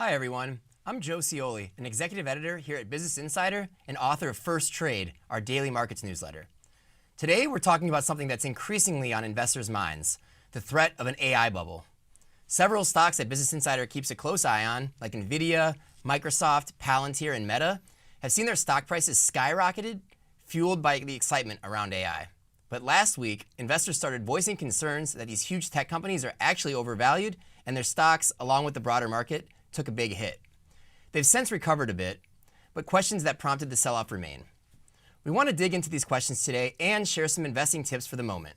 Hi everyone, I'm Joe Ciolli, an executive editor here at Business Insider and author of First Trade, our daily markets newsletter. Today we're talking about something that's increasingly on investors' minds, the threat of an AI bubble. Several stocks that Business Insider keeps a close eye on, like Nvidia, Microsoft, Palantir, and Meta, have seen their stock prices skyrocketed, fueled by the excitement around AI. But last week, investors started voicing concerns that these huge tech companies are actually overvalued and their stocks, along with the broader market, took a big hit. They've since recovered a bit, but questions that prompted the sell-off remain. We want to dig into these questions today and share some investing tips for the moment.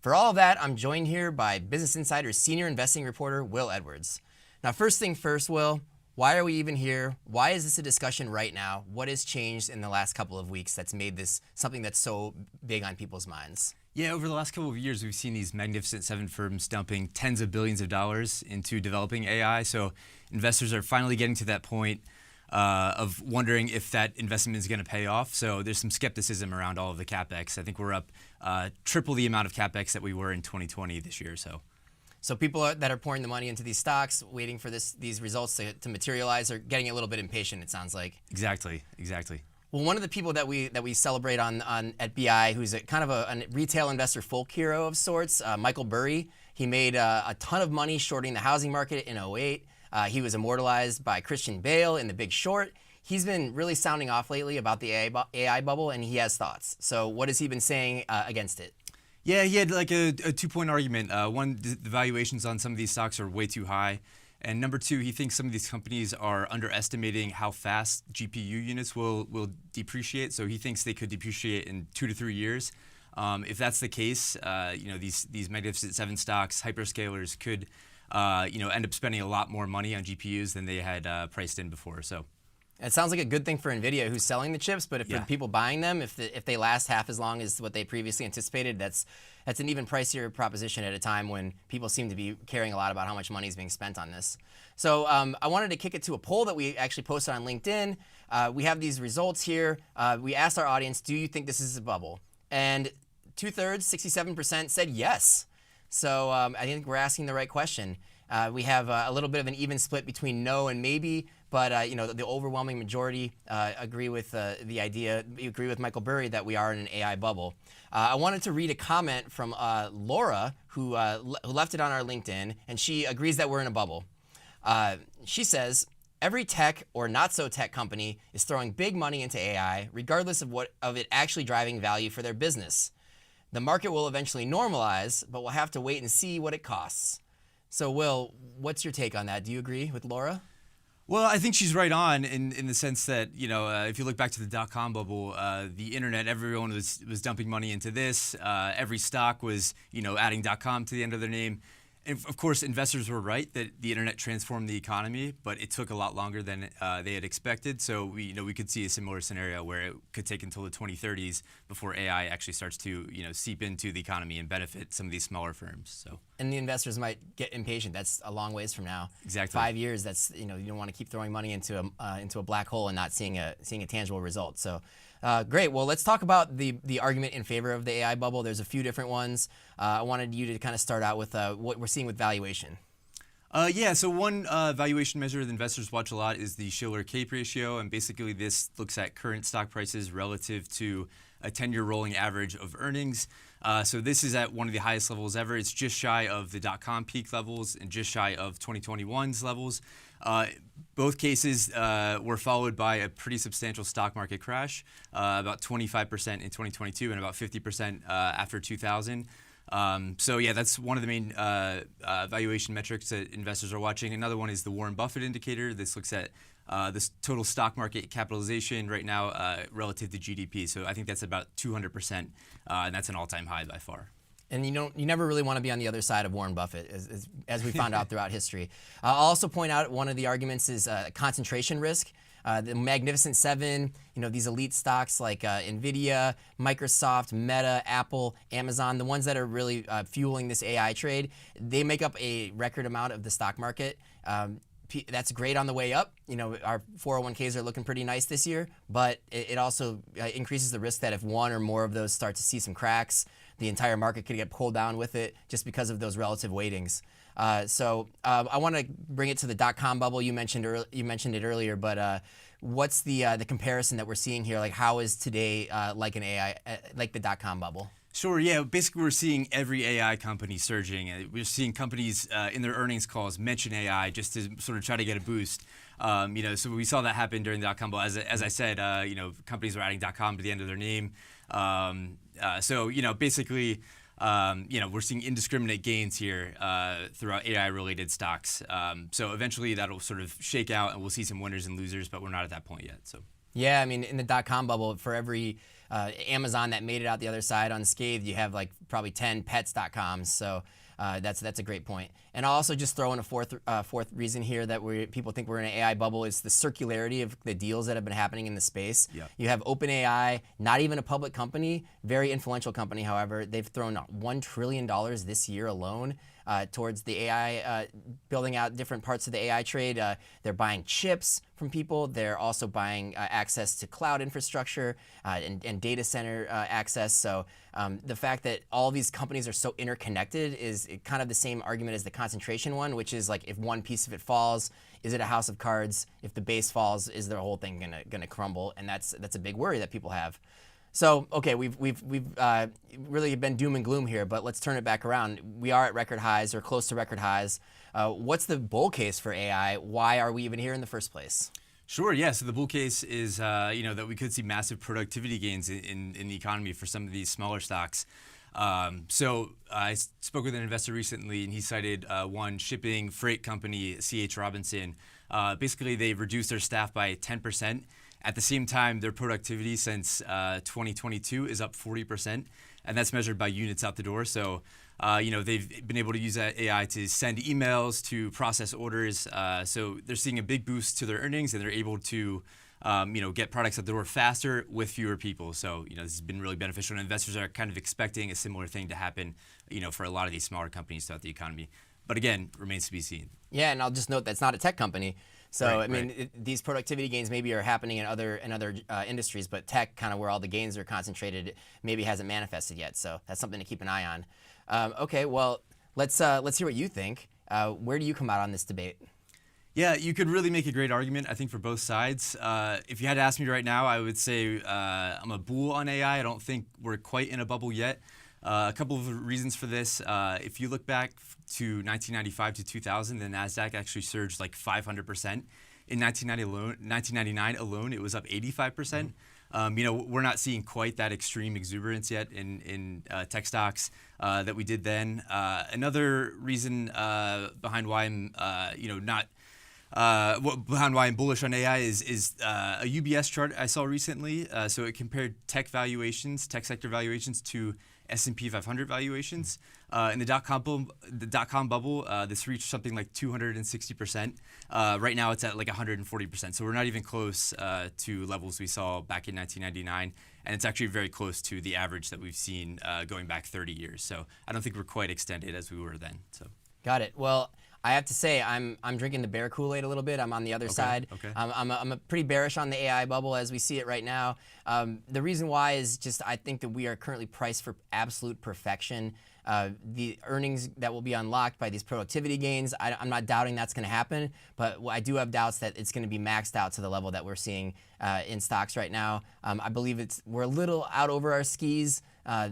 For all of that, I'm joined here by Business Insider's senior investing reporter, Will Edwards. Now, first thing first, Will, why are we even here? Why is this a discussion right now? What has changed in the last couple of weeks that's made this something that's so big on people's minds? Yeah, over the last couple of years, we've seen these Magnificent Seven firms dumping tens of billions of dollars into developing AI. So investors are finally getting to that point of wondering if that investment is going to pay off. So there's some skepticism around all of the CapEx. I think we're up triple the amount of CapEx that we were in 2020 this year. So people that are pouring the money into these stocks, waiting for these results to materialize, are getting a little bit impatient, it sounds like. Exactly. Well, one of the people that we celebrate on at BI, who's kind of a retail investor folk hero of sorts, Michael Burry. He made a ton of money shorting the housing market in '08. He was immortalized by Christian Bale in The Big Short. He's been really sounding off lately about the AI bubble, and he has thoughts. So what has he been saying against it? Yeah, he had like a two-point argument. One, the valuations on some of these stocks are way too high. And number two, he thinks some of these companies are underestimating how fast GPU units will depreciate. So he thinks they could depreciate in 2 to 3 years. If that's the case, these Magnificent Seven stocks, hyperscalers could end up spending a lot more money on GPUs than they had priced in before. So it sounds like a good thing for Nvidia, who's selling the chips, but for the people buying them, if they last half as long as what they previously anticipated, that's an even pricier proposition at a time when people seem to be caring a lot about how much money is being spent on this. So I wanted to kick it to a poll that we actually posted on LinkedIn. We have these results here. We asked our audience, do you think this is a bubble? And 2/3, 67% said yes. So I think we're asking the right question. We have a little bit of an even split between no and maybe, but the overwhelming majority agree with the idea. We agree with Michael Burry that we are in an AI bubble. I wanted to read a comment from Laura, who left it on our LinkedIn, and she agrees that we're in a bubble. She says, every tech or not so tech company is throwing big money into AI, regardless of it actually driving value for their business. The market will eventually normalize, but we'll have to wait and see what it costs. So, Will, what's your take on that? Do you agree with Laura? Well, I think she's right on in the sense that, if you look back to the dot-com bubble, the internet, everyone was dumping money into this. Every stock was, adding .com to the end of their name. And of course, investors were right that the internet transformed the economy, but it took a lot longer than they had expected. So we could see a similar scenario where it could take until the 2030s before AI actually starts to seep into the economy and benefit some of these smaller firms. So. And the investors might get impatient. That's a long ways from now. Exactly. 5 years. That's you don't want to keep throwing money into a black hole and not seeing a tangible result. So. Great. Well, let's talk about the argument in favor of the AI bubble. There's a few different ones. I wanted you to kind of start out with what we're seeing with valuation. So one valuation measure that investors watch a lot is the Shiller-Cape ratio, and basically this looks at current stock prices relative to a 10-year rolling average of earnings. So this is at one of the highest levels ever. It's just shy of the .com peak levels and just shy of 2021's levels. Both cases were followed by a pretty substantial stock market crash, about 25% in 2022 and about 50% after 2000. That's one of the main valuation metrics that investors are watching. Another one is the Warren Buffett indicator. This looks at this total stock market capitalization right now relative to GDP. So I think that's about 200%, and that's an all-time high by far. And you never really want to be on the other side of Warren Buffett, as we found out throughout history. I'll also point out one of the arguments is concentration risk. The Magnificent Seven, these elite stocks like Nvidia, Microsoft, Meta, Apple, Amazon, the ones that are really fueling this AI trade, they make up a record amount of the stock market. That's great on the way up. Our 401ks are looking pretty nice this year, but it also increases the risk that if one or more of those start to see some cracks, the entire market could get pulled down with it just because of those relative weightings. I want to bring it to the dot-com bubble. You mentioned it earlier, but what's the comparison that we're seeing here? Like, how is today like an AI, like the dot-com bubble? Sure, yeah. Basically, we're seeing every AI company surging. We're seeing companies in their earnings calls mention AI just to sort of try to get a boost. So we saw that happen during the dot-com bubble. As I said, companies were adding .com to the end of their name. Basically, we're seeing indiscriminate gains here throughout AI-related stocks. So eventually, that'll sort of shake out, and we'll see some winners and losers, but we're not at that point yet. So. Yeah, I mean, in the dot-com bubble, for every Amazon that made it out the other side unscathed, you have like probably 10 pets.coms. So that's a great point. And I'll also just throw in a fourth reason here that people think we're in an AI bubble is the circularity of the deals that have been happening in the space. Yeah. You have OpenAI, not even a public company, very influential company, however. They've thrown $1 trillion this year alone towards the AI, building out different parts of the AI trade. They're buying chips from people. They're also buying access to cloud infrastructure and data center access. So the fact that all these companies are so interconnected is kind of the same argument as the concentration one, which is like if one piece of it falls, is it a house of cards? If the base falls, is the whole thing gonna crumble? And that's a big worry that people have. So, okay, we've really been doom and gloom here, but let's turn it back around. We are at record highs or close to record highs. What's the bull case for AI? Why are we even here in the first place? Sure, yeah. So the bull case is, that we could see massive productivity gains in the economy for some of these smaller stocks. So I spoke with an investor recently, and he cited one shipping freight company, C.H. Robinson. Basically, they've reduced their staff by 10%. At the same time, their productivity since 2022 is up 40%, and that's measured by units out the door. So, they've been able to use that AI to send emails, to process orders. So they're seeing a big boost to their earnings, and they're able to, get products out the door faster with fewer people. So, this has been really beneficial, and investors are kind of expecting a similar thing to happen, for a lot of these smaller companies throughout the economy. But again, remains to be seen. Yeah, and I'll just note that's not a tech company. So these productivity gains maybe are happening in other industries, but tech, kind of where all the gains are concentrated, maybe hasn't manifested yet. So that's something to keep an eye on. Okay, well let's hear what you think. Where do you come out on this debate? Yeah, you could really make a great argument, I think, for both sides. If you had to ask me right now, I would say I'm a bull on AI. I don't think we're quite in a bubble yet. A couple of reasons for this. If you look back to 1995 to 2000, the NASDAQ actually surged like 500%. In 1999 alone, it was up 85%. We're not seeing quite that extreme exuberance yet in tech stocks that we did then. Another reason behind why I'm behind why I'm bullish on AI is a UBS chart I saw recently. So it compared tech sector valuations to S&P 500 valuations. In the dot-com bubble, this reached something like 260%. Right now, it's at like 140%. So we're not even close to levels we saw back in 1999, and it's actually very close to the average that we've seen going back 30 years. So I don't think we're quite extended as we were then. So. Got it. Well, I have to say I'm drinking the bear Kool-Aid a little bit. I'm on the other side. Okay. I'm a pretty bearish on the AI bubble as we see it right now. The reason why is just I think that we are currently priced for absolute perfection. The earnings that will be unlocked by these productivity gains, I'm not doubting that's going to happen, but I do have doubts that it's going to be maxed out to the level that we're seeing in stocks right now. I believe we're a little out over our skis.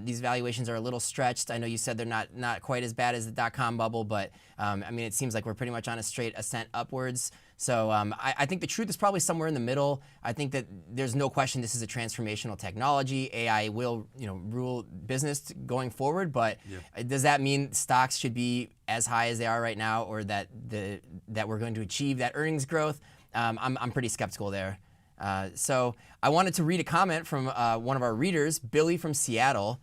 These valuations are a little stretched. I know you said they're not quite as bad as the dot-com bubble, but it seems like we're pretty much on a straight ascent upwards. So I think the truth is probably somewhere in the middle. I think that there's no question this is a transformational technology. AI will rule business going forward, but does that mean stocks should be as high as they are right now, or that we're going to achieve that earnings growth? I'm pretty skeptical there. So I wanted to read a comment from one of our readers, Billy from Seattle.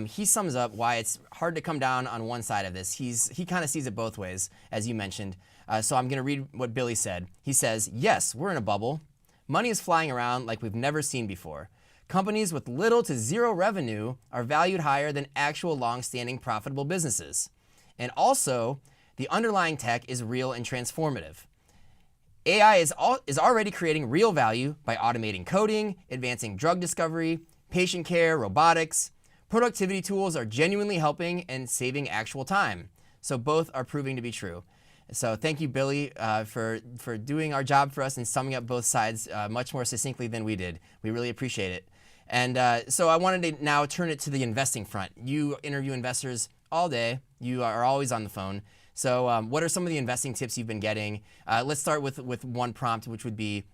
He sums up why it's hard to come down on one side of this. He kind of sees it both ways, as you mentioned. So I'm going to read what Billy said. He says, yes, we're in a bubble. Money is flying around like we've never seen before. Companies with little to zero revenue are valued higher than actual long-standing profitable businesses. And also, the underlying tech is real and transformative. AI is already creating real value by automating coding, advancing drug discovery, patient care, robotics. Productivity tools are genuinely helping and saving actual time. So both are proving to be true. So thank you, Billy, for doing our job for us and summing up both sides much more succinctly than we did. We really appreciate it. And so I wanted to now turn it to the investing front. You interview investors all day. You are always on the phone. So what are some of the investing tips you've been getting? Let's start with one prompt, which would be,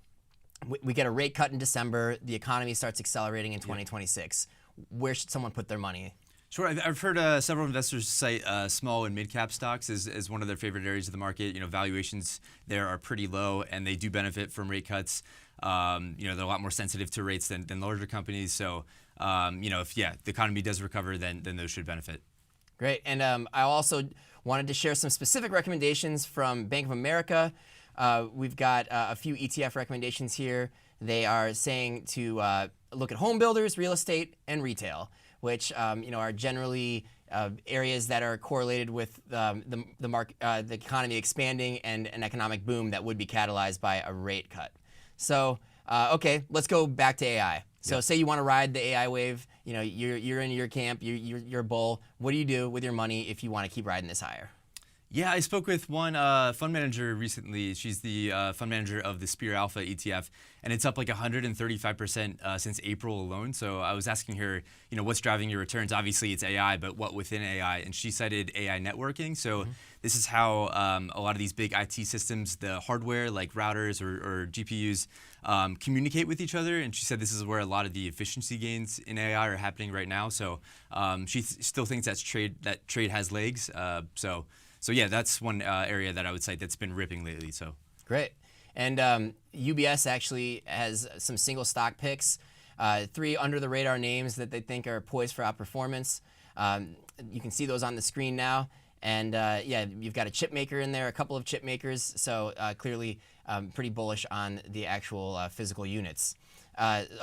we get a rate cut in December. The economy starts accelerating in 2026. Where should someone put their money? Sure, I've heard several investors cite small and mid-cap stocks as one of their favorite areas of the market. Valuations there are pretty low, and they do benefit from rate cuts. They're a lot more sensitive to rates than larger companies. So, if the economy does recover, then those should benefit. Great, and I also wanted to share some specific recommendations from Bank of America. We've got a few ETF recommendations here. They are saying to look at home builders, real estate, and retail, which are generally areas that are correlated with the economy expanding and an economic boom that would be catalyzed by a rate cut. So, okay, let's go back to AI. So, say you want to ride the AI wave. You're in your camp. You're a bull. What do you do with your money if you want to keep riding this higher? Yeah, I spoke with one fund manager recently. She's the fund manager of the Spear Alpha ETF, and it's up like 135% since April alone. So I was asking her, what's driving your returns? Obviously, it's AI, but what within AI? And she cited AI networking. So this is how a lot of these big IT systems, the hardware like routers or GPUs, communicate with each other. And she said this is where a lot of the efficiency gains in AI are happening right now. So she still thinks that trade has legs. So yeah, that's one area that I would cite that's been ripping lately. So great. And UBS actually has some single stock picks, 3 under the radar names that they think are poised for outperformance. You can see those on the screen now. And you've got a chip maker in there, a couple of chip makers. So clearly pretty bullish on the actual physical units.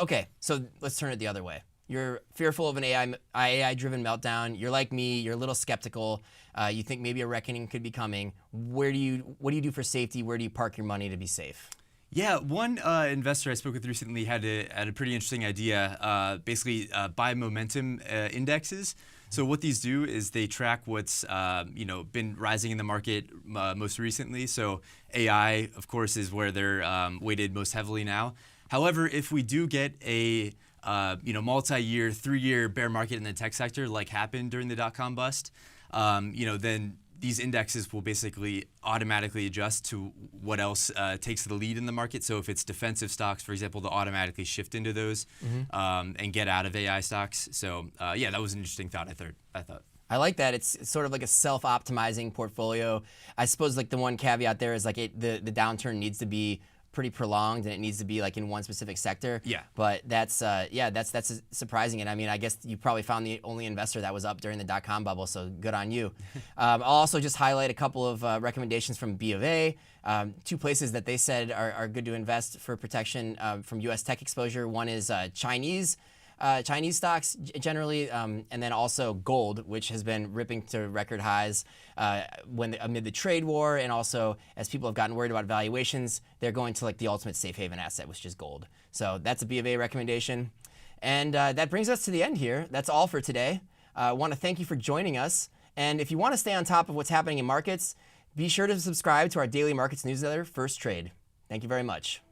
Okay, so let's turn it the other way. You're fearful of an AI-driven meltdown. You're like me. You're a little skeptical. You think maybe a reckoning could be coming. What do you do for safety? Where do you park your money to be safe? Yeah, one investor I spoke with recently had a pretty interesting idea. Basically, buy momentum indexes. So what these do is they track what's been rising in the market most recently. So AI, of course, is where they're weighted most heavily now. However, if we do get a multi-year, 3-year bear market in the tech sector, like happened during the dot-com bust, then these indexes will basically automatically adjust to what else takes the lead in the market. So if it's defensive stocks, for example, they'll automatically shift into those and get out of AI stocks. So that was an interesting thought, I thought. I like that. It's sort of like a self-optimizing portfolio. I suppose like the one caveat there is like the downturn needs to be pretty prolonged and it needs to be like in one specific sector. Yeah. But that's surprising. And I mean, I guess you probably found the only investor that was up during the dot-com bubble, so good on you. I'll also just highlight a couple of recommendations from B of A. 2 places that they said are good to invest for protection from U.S. tech exposure. One is Chinese stocks generally, and then also gold, which has been ripping to record highs amid the trade war, and also as people have gotten worried about valuations, they're going to like the ultimate safe haven asset, which is gold. So that's a B of A recommendation. And that brings us to the end here. That's all for today. I want to thank you for joining us. And if you want to stay on top of what's happening in markets, be sure to subscribe to our daily markets newsletter, First Trade. Thank you very much.